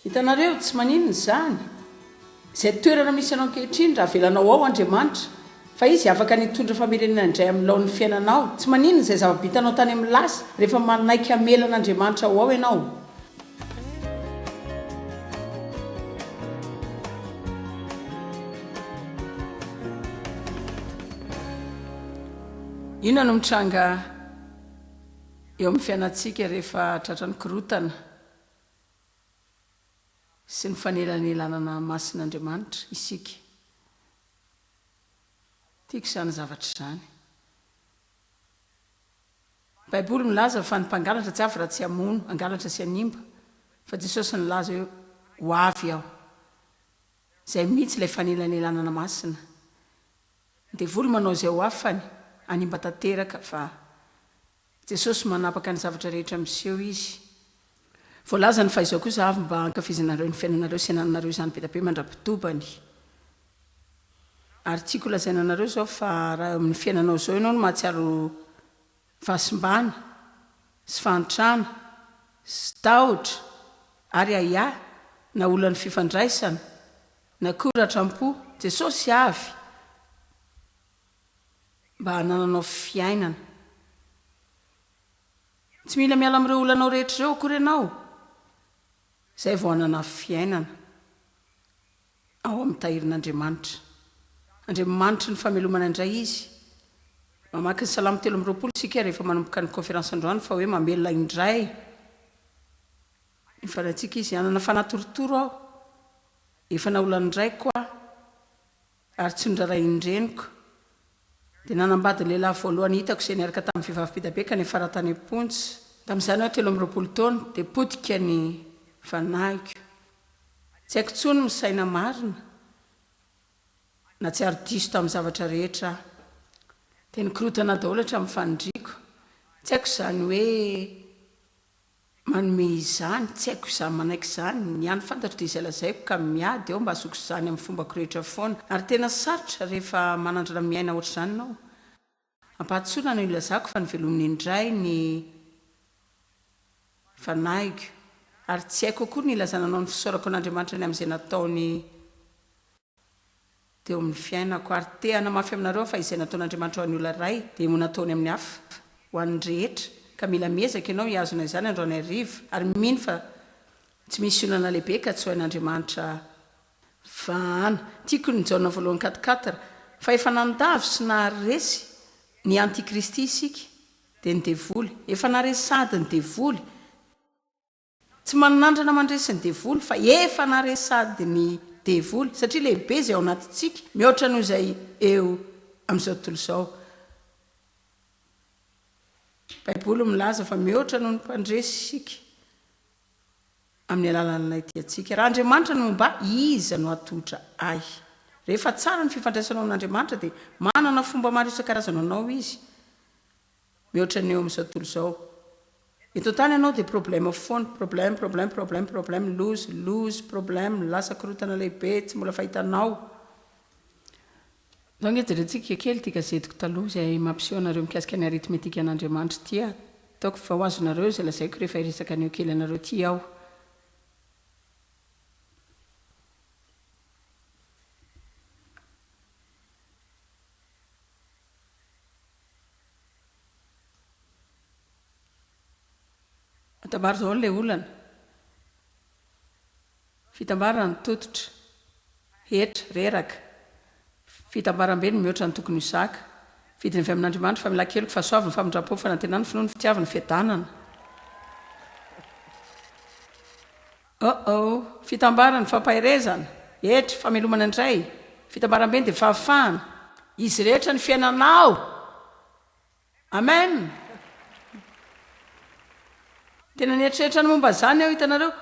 hitanareo tsy maninona zany izay toerana misy anao ankehitriny raha velanao ao Andriamanitra fa izy afaka nitondra famerenana indray amin'ny laon'ny fiainanao tsy maninona izay zava-bitanao tany amin'ny lasa rehefa manaiky hamelan'Andriamanitra ao ianao. Inona no mitranga eo amin'ny fiainantsika rehefa tratran'ny korotana sy ny fanelanelanana masin'Andriamanitra isika. Tiako izany zavatra izany. Baiboly milaza fa ny mpangalatra tsy avy raha tsy hamono, angalatra sy hanimba, fa Jesosy nilaza hoe ho avy aho. Izay mihitsy ilay fanelanelanana masina. Dia voly manao izay ho afany, hanimba tanteraka fa Jesosy manapaka ny zavatra rehetra miseho izy. Voalaza ny fahaizao kosa avy mba hankafizinareo ny fiainanareo sy hananareo izany be dia be mandrapitobany. Ary tiako lazaina anareo izao fa raha amin'ny fiainanao izao ianao no mahatsiaro fahasimbana sy fahantrana sy tahotra ary aia na olana fifandraisana na koratram-po, Jesosy avy mba hanananao fiainana. Tsy mila miala amin'ireo olanao rehetra ireo akory ianao. Izay vao hanana fiainana ao amin'ny tahirin'Andriamanitra. Andriamanitra ny famelomana indray izy. Mamaky ny Salamo 3:20 isika rehefa manomboka ny conférence androany fa hoe mamelona indray. Ifanantsika izy hanana fanatorotoro aho. Efa naolana indray koa ary tsy ndraray indreniko. Dia nanambady ny lehilahy voalohany hitako izay niaraka tamin'ny vehivavy be dia be kanefa ratany am-pontsy. Tamin'izany aho 13 taona dia potika ny fanahiko. Tsy haiko intsony misaina marina na tsy ary diso tamin'ny zavatra rehetra. Dia nikorotana daholo hatramin'ny fanindriako. Tsy haiko izany hoe manome izany, tsy haiko izany manaiky izany. Ny any fantatro dia izay lazaiko ka miady eo mba hasoko izany amin'ny fombako rehetra foana. Ary tena sarotra rehefa manandrana miaina ohatr'izany ianao. Ampahatsoana no ilazako fa nivelominy indray ny fanahiko. Ary tsy haiko akory ny ilazananao ny fisaorako an'Andriamanitra ny amin'izay nataony teo amin'ny fiainako. Ary te hanamafy aminareo fa izay nataon'Andriamanitra ho an'ny olona iray dia ho nataony amin'ny hafa ho an'ny rehetra. Ka mila miezaka ianao hiazona izany androany hariva ary mino fa tsy misy olana lehibe ka tsy ho an'Andriamanitra vahana. Tiako ny Jaona 1:4 fa efa nandavy sy naharesy ny antikristy isika dia ny devoly. Efa naharesy sady ny devoly. Tsy manandrana mandresy ny devoly fa efa naharesy sady ny devoly satria lehibe izay ao anatintsika mihoatra noho izay eo amin'izao tontolo izao. Baiboly milaza fa mihoatra noho ny mpandresy isika amin'ny alalan'ilay tiantsika. Raha Andriamanitra no mba iza no atotra ahy. Rehefa tsara ny fifandraisanao amin'Andriamanitra dia manana fomba maro isan-karazana anao izy. Mihoatra ny eo amin'izao tontolo izao. Eto tany ianao dia problème foana, problème, lozy, problème, lasa korotana lehibe, tsy mbola fahitanao. Zao ngejerentsika kely ity gazetiko taloha izay mampiseho anareo mikasika ny aritmetika an'Andriamanitra ity. Ataoko fa ho azonareo izay lazaiko rehefa hiresaka an'io kely anareo ity aho. Fitambarana izao n'ilay olana. Fitambarana ny tototra, hetra, reraka. Fitambaram-be ny mihoatra ny tokony ho zaka. Vidiny avy amin'Andriamanitra famelan-keloka fahasoavana famindram-po fanantenana finoana fitiavana fiadanana. Fitambarana fampahirezana, hetra, famelomana indray. Fitambaram-be dia fahafahana. Izy rehetra ny fiainanao. Amen. Tena nieritreritra ny momba izany aho hitanareo.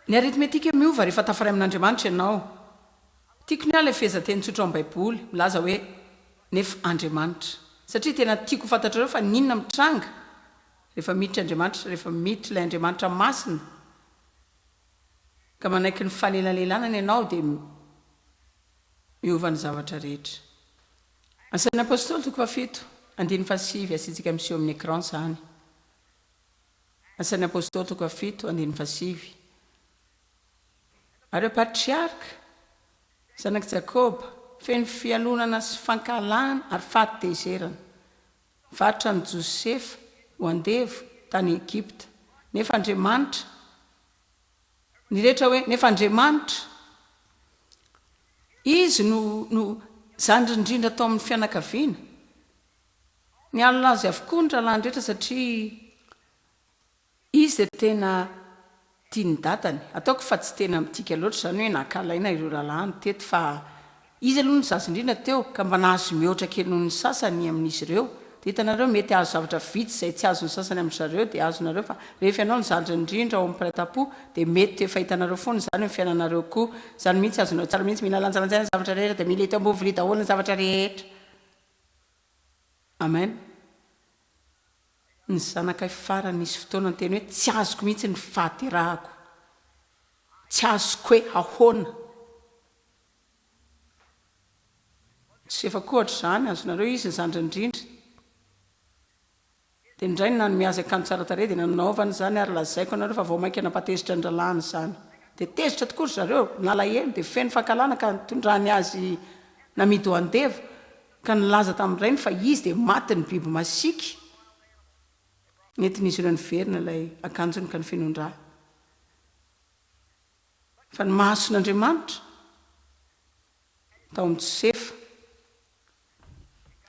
Ny aritmetika miova rehefa tafaray amin'Andriamanitra ianao. Tiako ny ilay fehezan-teny-tsotra amin'ny Baiboly milaza hoe nefa Andriamanitra. Satria tena tiako fantatrareo fa ninona mitranga rehefa miditra Andriamanitra, rehefa miditra ilay Andriamanitra masina. Ka manaiky ny fanelanelanana ianao dia miova ny zavatra rehetra. Asan'ny apôstôly 7:9 asitsika miseho amin'ny écran izany. Asan'ny apôstôly 7:9. areo patriarka zanaky jakoba feno fialonana sy fankalana ary fahatezerana vatra ny josefa ho andevo tany Egipta nefa Andriamanitra ny rehetra hoe nefa Andriamanitra izy no zandrindrindra tao amin'ny fianakaviana ny alolazy avokoa ny rahalany rehetra satria izy dia tena tia ny datany ataoko fa tsy tena mitika loatra zany hoe nakalaina ireo rahalany teto fa izy aloha ny zazindrindra teo ka mba nahazo mihoatra kely noho ny sasany amin'izy ireo dia hitanareo mety azo zavatra vitsy izay tsy azo ny sasany amin'zareo dia azonareo fa rehefa ianao ny zandrindrindra ao amin'ny mpiray-tam-po dia mety efa hitanareo foana zany ny fiainanareo koa zany mihitsy azonareo tsara mihitsy mila lanjalanjaina ny zavatra rehetra dia mila eto ambovily daholo ny zavatra rehetra amen ny zanakay farany isy fotoana ny teny hoe tsy azoko mihitsy ny fahaterahako tsy azoko hoe ahoana tsy efa koa ohatra zany azonareo izy ny zandrindrindra dia ndray ny nano miazy akanjo tsara tare dia nanaovany zany ary lazaiko anareo fa vao mainka napatezitra ny ralany zany dia tezitra tokoa ry zareo nalahelo dia feno fankalana ka nitondrany azy namidy ho andevo ka nilaza tamin'irainy fa izy dia maty ny biby masika nentin'izy ireo niverina ilay akanjony ka ny finondrà fa ny mahason'Andriamanitra tao amin'ny Josefa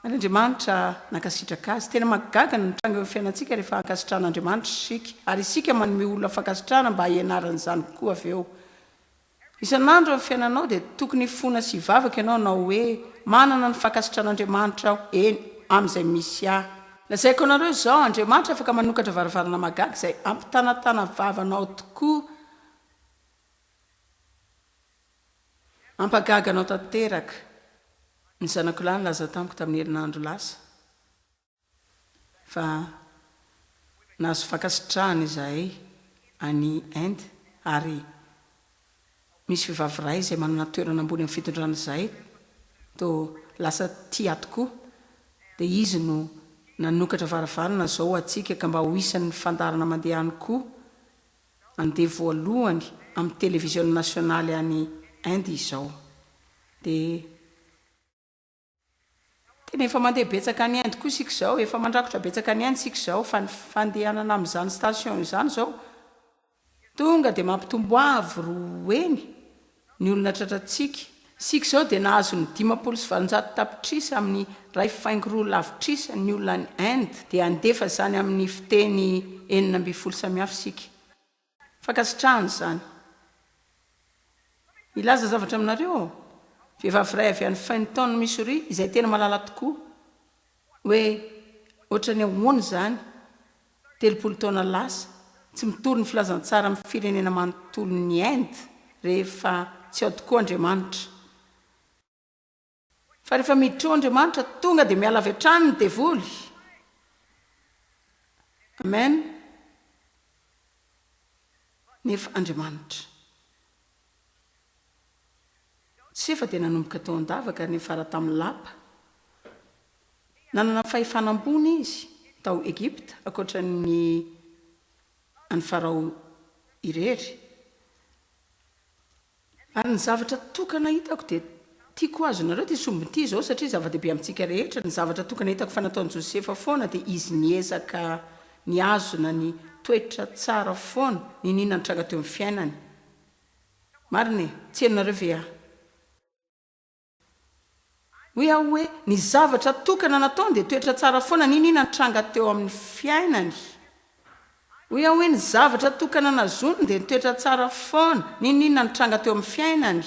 ary Andriamanitra nakasitraka azy tena magaga ny tranga eo fiainantsika rehefa ankasitran'Andriamanitra isika ary isika manome olona fankasitrahana mba hianaran'izany koa avy eo isan'andro amin'ny fiainanao dia tokony fona sy hivavaka ianao nao hoe manana ny fankasitran'Andriamanitra aho eny amin'izay misy ahy lazaiko anareo izao Andriamanitra afaka manokatra varavarana magaga izay ampitanatana vavanao tokoa ampagaganao tanteraka ny zanako lahy nilaza tamiko tamin'ny herinandro lasa fa nahazo fankasitrahana izahay any Inde ary misy vehivavy iray izay manana toerana ambony amin'ny fitondrana izahay to lasa tia tokoa dia izy no nanokatra varavarana zao atsika ka mba ho isan'ny fandarana mandeha any koa andevo voalohany amin'ny télévision nationale any Inde izao dia tena efa mandeha betsaka any Inde koa isika izao efa mandrakotra betsaka any Inde isika izao fa ny fandehanana amin'izany station izany izao tonga dia mampitombo avy roeny ny olona tratratsika sika izao dia nahazo ny 570 tapitrisa amin'ny ray faingo roa lavitrisa ny olona any Inde dia andefa zany amin'ny fiteny 12 samihafa isika fankasitrahana zany ilaza zavatra aminareo vehivavy iray avy any Fenton Missouri izay tena malala tokoa hoe ohatra ny ahoana zany 30 taona lasa tsy mitory ny filazantsara amin'ny firenena manontolo ny Inde rehefa tsy ao tokoa Andriamanitra fa rehefa miditra ao Andriamanitra tonga dia miala avy hatrany ny devoly amen nefa Andriamanitra tsy efa dia nanomboka tao an-davaka ny fara tamin'ny lapa nanana fahefanam-bony izy tao Egipta ankoatra ny any farao irery ary ny zavatra tokana hitako dia tiako azonareo ty sombin'ity izao satria zava-dehibe amintsika rehetra ny zavatra tokana hitako fa nataon'i Josefa foana dia izy niezaka niazona ny toetra tsara foana ny nina ny tranga teo amin'ny fiainany marina tsy henonareo ve aho hoe aho hoe ny zavatra tokana nataony dia toetra tsara foana ny nina ny tranga teo amin'ny fiainany hoe aho hoe ny zavatra tokana nazony dia toetra tsara foana ny nina ny tranga teo amin'ny fiainany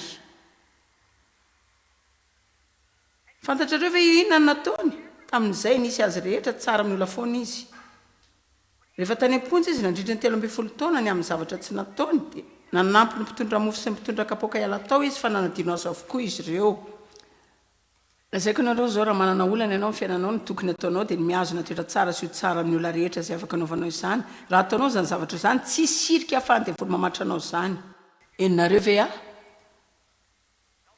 fantatrareo ve io inona ny nataony tamin'izay nisy azy rehetra tsara amin'ny ola foana izy rehefa tany am-ponjy izy nandritra ny 13 taona ny amin'ny zavatra tsy nataony dia nanampy ny mpitondra mofo sy mpitondra kapoaka iala tao izy fa nanadino azo avokoa izy ireo lazaiko nareo zao raha manana olana ianao ny fiainanao ny tokony ataonao dia ny miazona toetra tsara sy ho tsara amin'ny olona rehetra izay afaka anaovanao izany raha ataonao zany zavatra izany tsy sirika afahany dia voly mamatra anao izany enonareo ve aho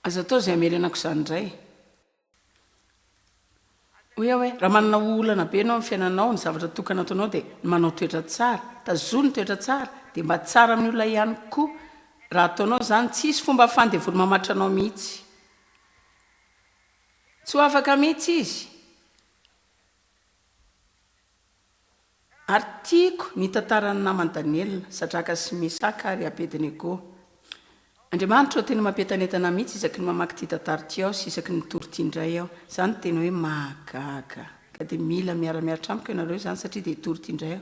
aza atao izay amerenako izany indray hoe aho hoe raha manana olana be anao ny fiainanao ny zavatra tokana ataonao dia manao toetra tsara tazony toetra tsara dia mba tsara amin'ny olona ihany koa raha ataonao zany tsisy fomba fandevolo mamatranao mihitsy tsy ho afaka mihitsy izy ary tiako ny tantarany namany Daniela Sadraka sy Mesaka ary Abednego. Andriamanitra tena mampientanentana mihitsy isaky ny mamaky ty tantara ty aho sy isaky ny toro-ty indray aho. Zany tena hoe mahagaga ka dia mila miara-miaratra amiko ianareo zany satria dia toro-ty indray aho.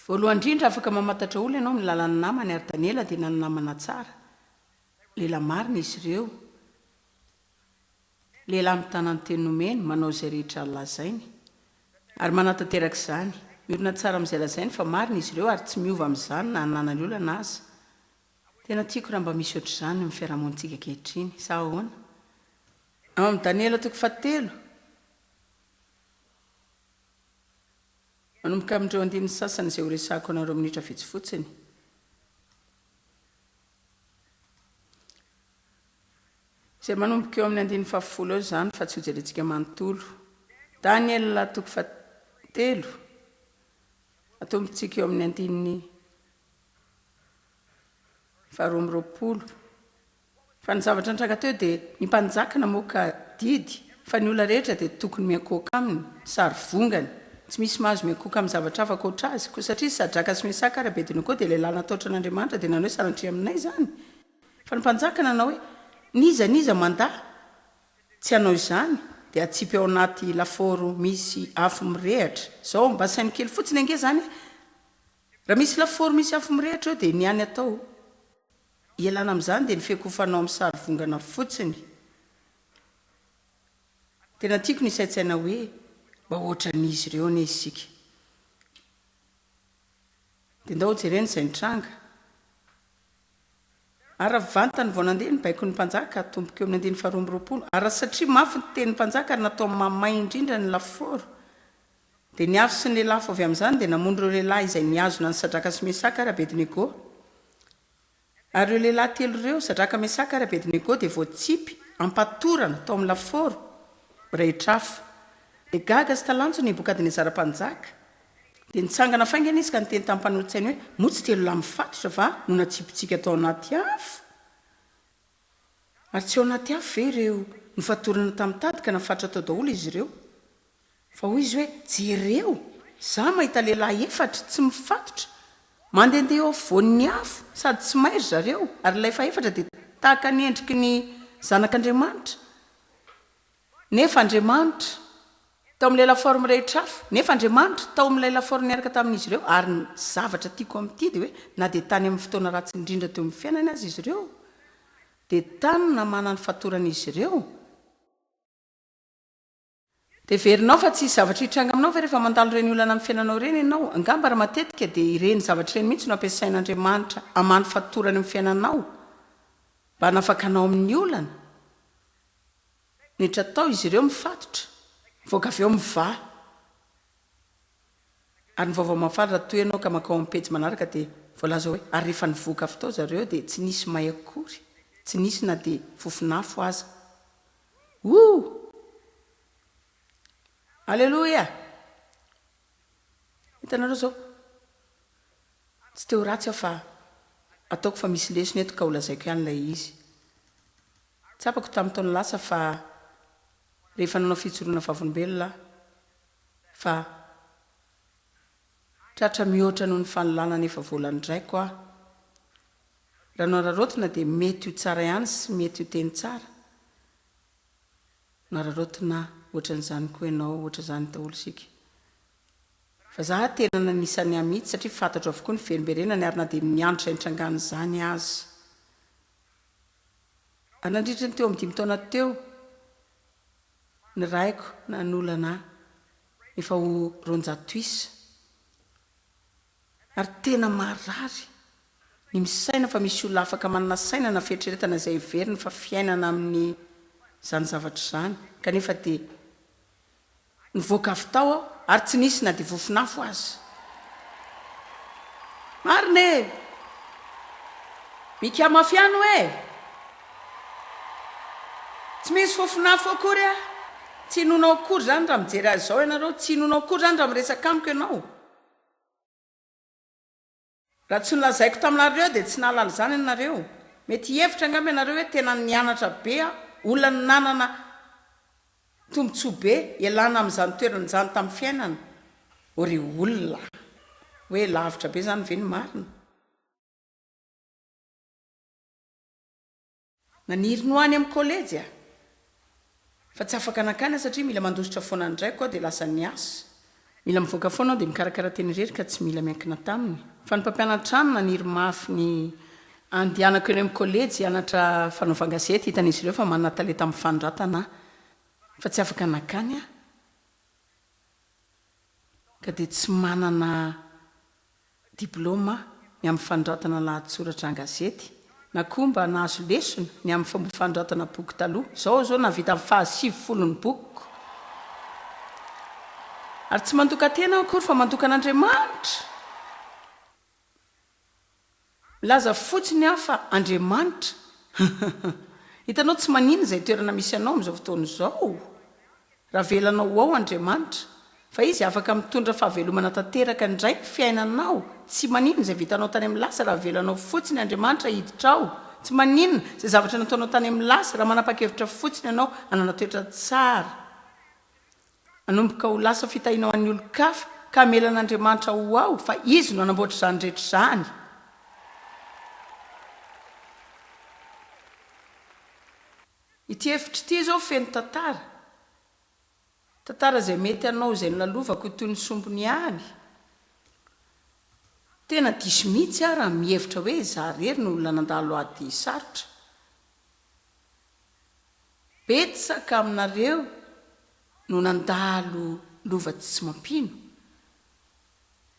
Voalohany indrindra afaka mamantatra olo ianao ny lalany namany ary Daniela dia nanamana tsara. Lehilahy marina izy ireo. Lehilahy mitana ny teny nomeny manao izay rehetra lazainy ary manatanteraka izany. Miorina tsara amin'izay lazainy fa marina izy ireo ary tsy miova amin'izany na hananany olana aza. Tena tiako raha mba misy ohatr'izany amin'ny fiarahamonitsika ankehitriny. Sa ahoana? Ao amin'ny Daniela 7 manomboka amin'ireo andininy sasany izay ho resahako anareo minitra vitsy fotsiny. Izay manomboka eo amin'ny andininy 10 eo zany fa tsy ho jerentsika manontolo. Daniela 7 atombontsika eo amin'ny andininy 12. Fa ny zavatra nitranga teo dia ny mpanjaka namoaka didy fa ny olona rehetra dia tokony miakoka aminy sary vongany. Tsy misy mahazo miakoka amin'ny zavatra hafa ankoatra azy koa satria Sadraka sy Mesaka ary Abednego dia lehilahy natahotra an'Andriamanitra dia nanao hoe sanatria aminay zany. Fa ny mpanjaka nanao hoe niza manda tsy hanao izany dia atsipy ao anaty laforo misy afo mirehatra. Zao mba sainy kely fotsiny ange zany raha misy laforo misy afo mirehatra eo dia niany atao ialana amin'izany dia ny fiakofanao amin'ny sary vongana fotsiny. Tena tiako ny saintsaina hoe mba ohatra n'izy ireo ne isika. Dia ndao jerena izay nitranga. Ary vantany vao nandeha ny baiko ny mpanjaka tomboka eo amin'ny andininy 12. Ary satria mafy ny tenin'ny mpanjaka ary natao mamay indrindra ny laforo. Dia niafy sy ny lehilahy avy amin'izany dia namono ireo lehilahy izay niazona ny Sadraka sy Mesaka ary Abednego. Ary ireo lehilahy 3 ireo Sadraka, Mesaka ary Abednego dia voatsipy ampatorana tao amin'ny laforo rehetra afo. Dia gaga sy talanjo ny Nebokadnezara mpanjaka. Dia nitsangana faingana izy ka niteny tamin'ny mpanolontsainy hoe motsy 3 lahy mifatotra va no natsipitsika tao anaty afo. Ary tsy ao anaty afo ve ireo nifatorana tamin'ny tady ka nafatra tao daholo izy ireo. Fa hoy izy hoe jereo za mahita lehilahy 4 tsy mifatotra mandehandeha eo afovoan'ny afo sady tsy mairy zareo ary ilay fa 4 dia tahaka ny endriky ny zanak'Andriamanitra. Nefa Andriamanitra tao amin'ilay laforo mirehetra afo. Nefa Andriamanitra tao amin'ilay laforo niaraka tamin'izy ireo ary ny zavatra tiako amin'ity dia hoe na dia tany amin'ny fotoana ratsy indrindra teo amin'ny fiainany azy izy ireo dia tany namana ny fatoran'izy ireo. Dia verinao fa tsy zavatra hitranga aminao fa rehefa mandalo ireny olana amin'ny fiainanao ireny ianao angamba raha matetika dia ireny zavatra ireny mihitsy no ampiasain'Andriamanitra hamany fatorany amin'ny fiainanao mba hanafakanao amin'ny olana. Netra tao izy ireo mifatotra voaka avy eo miva. Ary ny vaovao mafaly raha toy ianao ka makao amin'ny pejy manaraka dia voalaza hoe ary rehefa nivoaka avy tao zareo dia tsy nisy may akory, tsy nisy na dia fofonafo aza. Alleloia. Hitanareo zao tsy teo ratsy aho fa ataoko fa misy lesona eto ka holazaiko ihany ilay izy. Tsapako tamin'ny taona lasa fa rehefa nanao fitsoroana vavolombelona fa tratra mihoatra noho ny fanolana nefa voalan'ndraiko aho. Raha nararotina dia mety ho tsara ihany sy mety ho teny tsara. Nararotina ohatran'izany koa ianao, ohatran'izany daholo isika. Fa za tena nanisany ahy mihitsy satria fantatro avokoa ny verimberenany ary na dia mianatra intrangana izany azy. Ary nandritra ny teo amin'ny 5 taona teo ny raiko na ny olana efa ho 200 isa. Ary tena marary ny misaina fa misy olona afaka manana saina na fieritreretana izay veriny fa fiainana amin'ny zany zavatra izany kanefa dia nivoaka avy tao aho ary tsy nisy na dia vofinafo azy. Marina e, mikamafy ihany hoe tsy misy fofinafo akory a. Tsy hinonao akory zany raha mijery azy zao ianareo, tsy hinonao akory zany raha miresaka amiko ianao. Raha tsy nolazaiko taminareo dia tsy nahalala zany ianareo. mety hevitra angamba ianareo hoe tena nianatra be olona ny nanana tombontsoa be ialana amin'izany toerana zany tamin'ny fiainana ory olona hoe lavitra be zany ve ny marina naniry no any amin'ny kolejy fa tsy afaka nakany satria mila mandositra foana ndray koa dia lasa ny asa mila mivoaka foana ao dia mikarakara teny rery ka tsy mila miankina taminy fa ny mpampianatra any naniry mafy ny andianako eny amin'ny kolejy anatra fanaovan-gazety hitan'izy ireo fa manana talenta amin'ny fanondratana fa tsy afaka nakany ka dia tsy manana diplôma ny amin'ny fanondratana lahatsoratra an-gazety na koa mba nahazo lesona ny amin'ny fomba fanondratana boky taloha zao navita amin'ny fahasivifolo bokiko ary tsy mandoka tena akory fa mandoka an'Andriamanitra laza fotsiny fa Andriamanitra hitanao tsy manina izay toerana misy anao amin'izao fotoana izao raha velanao ao Andriamanitra fa izy afaka mitondra fahavelomana tanteraka indray fiainanao tsy maninona izay vitanao tany amin'ny lasa raha velanao fotsiny Andriamanitra hiditra ao tsy maninona izay zavatra nataonao tany amin'ny lasa raha manapa-kevitra fotsiny ianao anana toetra tsara anomboka ho lasa fitahinao an'ny olo-kafa ka amelan'Andriamanitra ho ao fa izy no anamboatra izany rehetra izany ity hevitra ity zao feno tantara izay mety anao izay nonalovako toy ny sombony any tena diso mihitsy raha mihevitra hoe izaho rery no olona nandalo ady sarotra betsaka aminareo no nandalo lova tsy mampino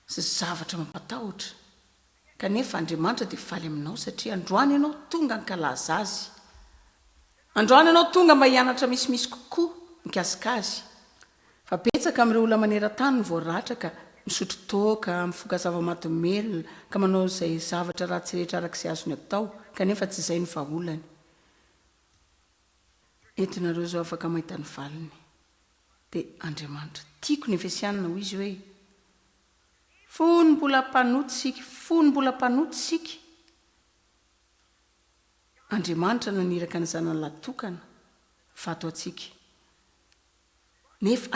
sy zavatra mampatahotra kanefa Andriamanitra dia faly aminao satria androany ianao tonga nkalaza azy androany ianao tonga mba hianatra misimisy kokoa mikasikazy fa betsaka amin'ireo olona maneran-tany ny voaratra ka misotro toaka mifoka zava-mahadomelona ka manao izay zavatra ratsy rehetra arak'izay azony atao kanefa tsy izay ny vahaolany entinareo zao afaka mahita ny valiny dia Andriamanitra tiako ny efesianina ho izy hoe fony mbola mpanoty sika Andriamanitra naniraka ny zanany latokana vato atsika nefa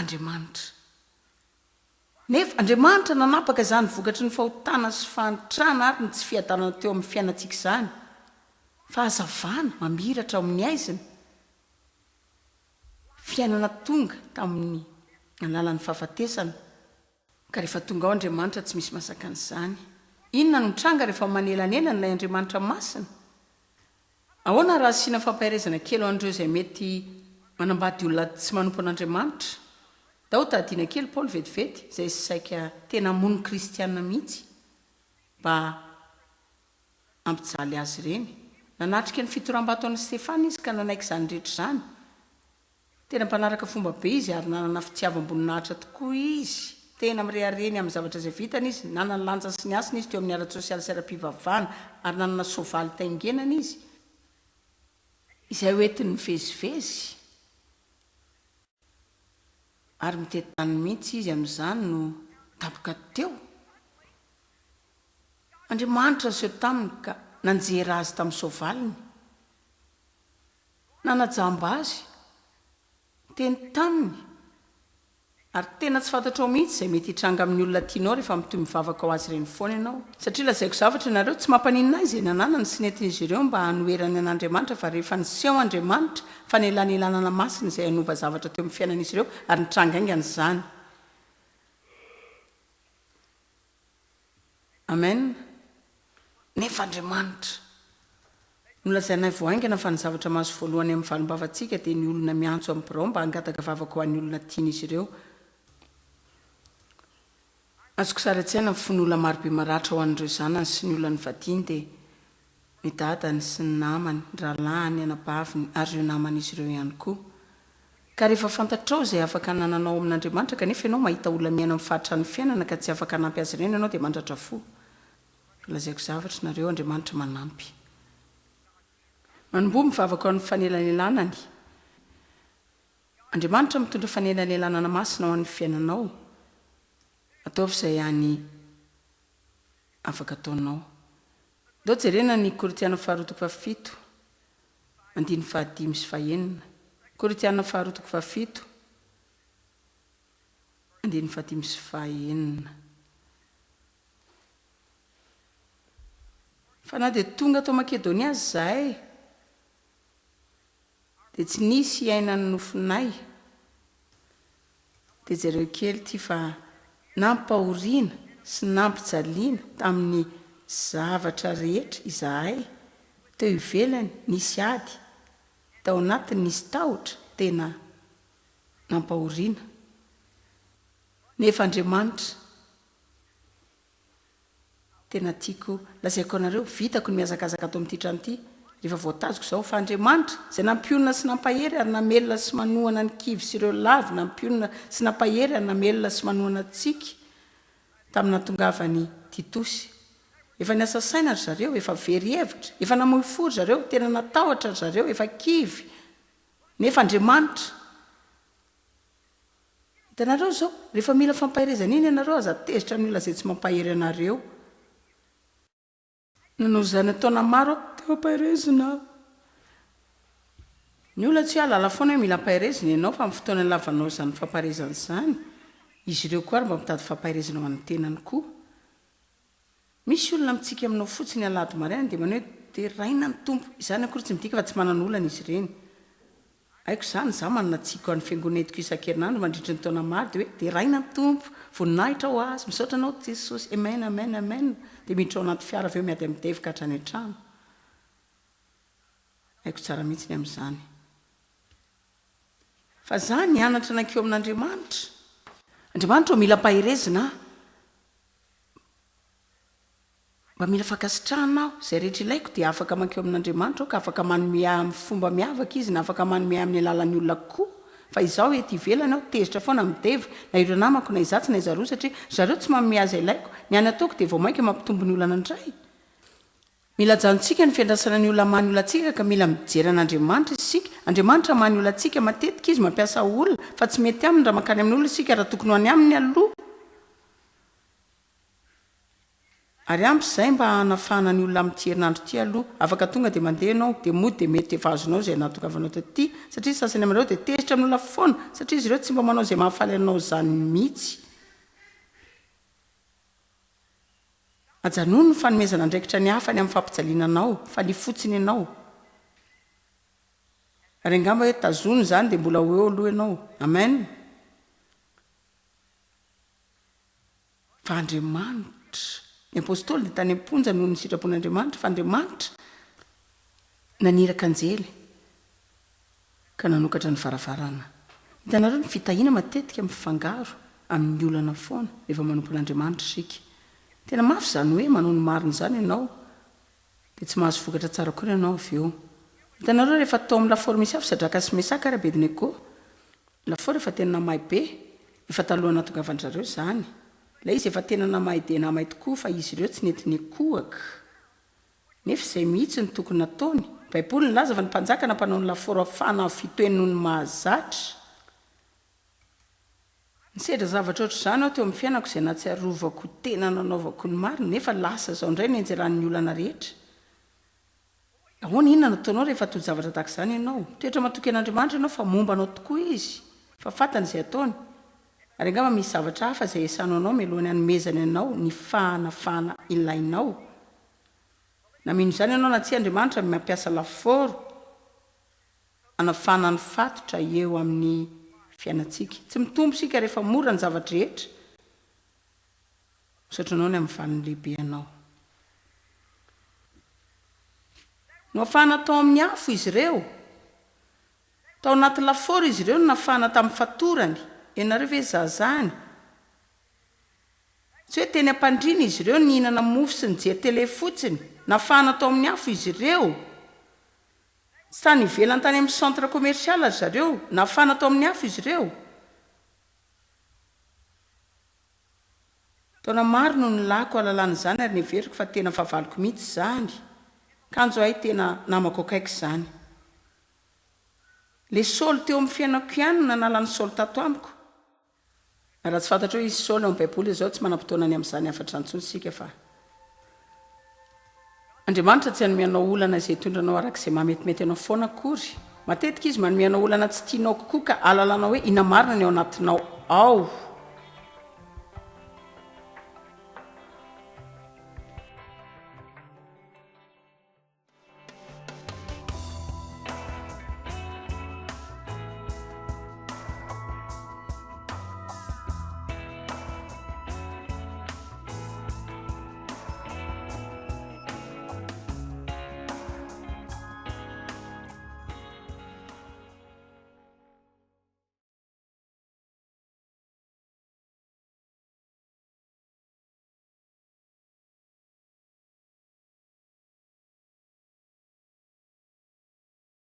Andriamanitra nanapaka izany vokatry ny fahotana sy fahanitrana ary ny tsy fiadanana teo amin'ny fiainantsika izany fa hazavana mamiratra ao amin'ny aiziny fiainana tonga tamin'ny alalan'ny fahafatesana ka rehefa tonga ao Andriamanitra tsy misy masaka an'izany inona no mitranga rehefa manelanelana ilay Andriamanitra masina ahoana raha asiana fampahirizana kely ao an'ireo izay mety manambady olona tsy manompo an'Andriamanitra dao tadiana kely Paoly vetivety izay saika tena mono kristianina mihitsy mba ampijaly azy ireny nanatrika ny fitoram-bato an'i Stefana izy ka nanaiky izany rehetra izany tena mpanaraka fomba be izy ary nanana fitiavam-boninahitra tokoa izy tena mirehareny amin'ny zavatra izay vitana izy nanana lanja sy ny asina izy teo amin'ny ara sosialy sy ara-pivavahana ary nanana soavaly taingenana izy izay hoentiny mivezivezy ary mitetany mihitsy izy amin'izany no tapoka teo Andriamanitra seo taminy ka nanjera azy tamin'ny soavaliny nanajamba azy teny taminy ary tena tsy fantatrao mihitsy izay mety hitranga amin'ny olona tianao rehefa mitoy mivavaka ho azy ireny foana ianao satria lazaiko zavatra ianareo tsy mampaninina izy nananany sy nentin'izy ireo mba hanoerany an'Andriamanitra fa rehefa niseho Andriamanitra fa nelanelanana masina izay hanova zavatra teo amin'ny fiainan'izy ireo ary nitranga aingana izany amen nefa Andriamanitra nolazainay voaingana fa ny zavatra mahazo voalohany amin'ny valombavantsika dia ny olona miantso amin'ny birao mba hangataka vavaka ho an'ny olona tian'izy ireo azoko sara tsaina fony olona marobe maratra ho an'ireo zanany sy ny olona ny vadiny dia ny dadany sy ny namany rahalahy ny anabaviny ary ireo naman'izy ireo ihany koa ka rehefa fantatrao izay afaka nananao amin'Andriamanitra kanefa ianao mahita olona miaina amin'ny faritra ny fiainana ka tsy afaka hanampy azy ireny ianao dia mandratra fo lazaiko zavatra nareo Andriamanitra manampy manombo mivavaka ao amin'ny fanelanelanany Andriamanitra mitondra fanelanelanana masina ao amin'ny fiainanao ataovy izay hany afaka ataonao Ndao jerena ny Koritiana faharotoko fafito andiny fahadimy sy fahaenina. Koritiana faharotoko fafito andiny fahadimy sy fahaenina. Fa na dia tonga tao Makedonia zahay dia tsy nisy iainany nofinay dia zareo kely ty fa nampahoriana sy nampijaliana tamin'ny zavatra rehetra izahay teo ivelany nisy ady tao anatiny nisy tahotra tena nampahoriana. Nefa Andriamanitra tena tiako lazaiko anareo vitako ny miazakazaka atao amin'ity trano ity rehefa voataziko izao fa Andriamanitra izay nampionona sy nampahery ary namelona sy manohana ny kivy sy ireo lavy, nampionona sy nampahery ary namelona sy manohana antsika tamin'ny natongavany Titosy. Efa niasa saina ry zareo, efa very hevitra, efa namoy fo ry zareo, tena natahotra ry zareo, efa kivy. Nefa Andriamanitra hitanareo zao rehefa mila fampaherezana iny ianareo aza tezitra amin'ny olona izay tsy mampahery anareo. Nanao zany ataona maro teo ampaherezina. Ny olona tsy halala foana hoe mila ampaherezina ianao fa amin'ny fotoana lavanao zany fampaherezana izany. Izy ireo koa ary mba mitady fampaherezana ho an'ny tenany koa. Misy olona mitsika aminao fotsiny alady maraina dia manao hoe dia raina ny tompo. Izany akory tsy midika fa tsy manan'olana izy ireny. Haiko izany za manana tsika ho an'ny fiangonetiko isan-kerinandro mandritra ny taona maro dia hoe dia raina ny tompo, voninahitra ho azy, misaotra anao Jesosy, amen, amen, amen. Dia miditra ao anaty fiara avy eo miady amin'ny devika hatrany an-trano. Haiko tsara mihitsy ny amin'izany. Fa za nianatra nankeo amin'Andriamanitra. Andriamanitra mila ampaherezina. Mba mila fakasitrahana aho izay rehetra ilaiko dia afaka mankeo amin'Andriamanitra aho ka afaka manome amin'ny fomba miavaka izy na afaka manome amin'ny alalan'ny olona koa. Fa izaho eto ivelany aho tezitra foana mideva na ireo namako na izatsy na izaroa satria zareo tsy manome azy ilaiko. Ny any ataoko dia vao mainka mampitombo ny olana indray. Mila janontsika ny fiandrasana ny olona mahany olona antsika ka mila mijery an'Andriamanitra isika. Andriamanitra mahany olona antsika matetika izy mampiasa olona fa tsy mety aminy raha mankany amin'ny olona isika raha tokony ho any aminy aloha. Ary ampy izay mba hanafahana ny olona amin'ity herinandro ity aloha afaka tonga dia mandeha ianao dia mody dia mety efa azonao izay nahatokavanao taty satria sasany amin'ireo dia tezitra amin'ny olona foana satria izy ireo tsy mba manao izay mahafaly anao izany mihitsy. Ajanono ny fanomezana andraikitra ny hafa ny amin'ny fampijaliana anao fa ny fotsiny ianao. Ary angamba hoe tazono izany dia mbola ho eo aloha ianao. Amen. Fa Andriamanitra ny apôstôly dia tany am-ponja noho ny sitrapon'Andriamanitra fa Andriamanitra naniraka anjely ka nanokatra ny varavarana. Hitanareo ny fitahiana matetika mifangaro amin'ny olana foana rehefa manompo n'Andriamanitra isika. Tena mafy izany hoe manao ny marina izany ianao dia tsy mahazo vokatra tsara koa ianao avy eo. Hitanareo rehefa tao amin'ny lafaoro misy afo Sadraka sy Mesaka ary Abednego. Lafaoro efa tena namahy be, efa taloha natongavan-jareo izany. Ilay izy efa tena namahy dia namahy tokoa fa izy ireo tsy nety nekohaka. Nefa izay mihitsy ny tokony nataony. Baiboly nilaza fa ny mpanjaka nampanao ny lafaoro afahana fitoeny noho ny mahazatra. Nisedra zavatra ohatr' izany aho teo amin'ny fiainako izay nahatsiarovako tena nanaovako ny marina nefa lasa izao indray ny anjeran'ny olana rehetra. Ahoana inona nataonao rehefa toy zavatra tahaka izany ianao? Toetra matoky an'Andriamanitra ianao fa momba anao tokoa izy. Fa fantany izay ataony. Ary angamba misy zavatra hafa izay esanao anao mialohan'ny hanomezany ianao ny fahanafahana ilainao. Na mino izany ianao na tsy Andriamanitra mampiasa lafaoro hanafahana ny fatotra eo amin'ny fiainantsika. Tsy mitombo isika rehefa mora ny zavatra rehetra. Misaotra anao ny amin'ny valiny lehibe ianao. No afahana tao amin'ny afo izy ireo. Tao anaty lafaoro izy ireo no nafahana tamin'ny fatorany. Ianareo ve zazany? Tsy hoe teny ampandriana izy ireo ny hihinana mofo sy nijery tele fotsiny. Nafahana tao amin'ny afo izy ireo. Tsy tany ivelany tany amin'ny centre commercial ry zareo. Nafahana tao amin'ny afo izy ireo. Taona maro no nilako alalana izany ary neveriko fa tena favaliko mihitsy izany. Kanjo ahy tena namako akaiky izany. Le Saoly teo amin'ny fiainako ihany no nanala ny Saoly tato amiko. Raha tsy fantatra hoe izy Saoly ao amin'ny Baiboly izao tsy manam-potoana ny amin'izany afatra antsony isika fa andriamanitra tsy hanomeanao olana izay tondranao arak'izay mametimety anao foana kory matetika izy manomeanao olana tsy tianao kokoa ka alalanao hoe ina marina ny ao anatinao ao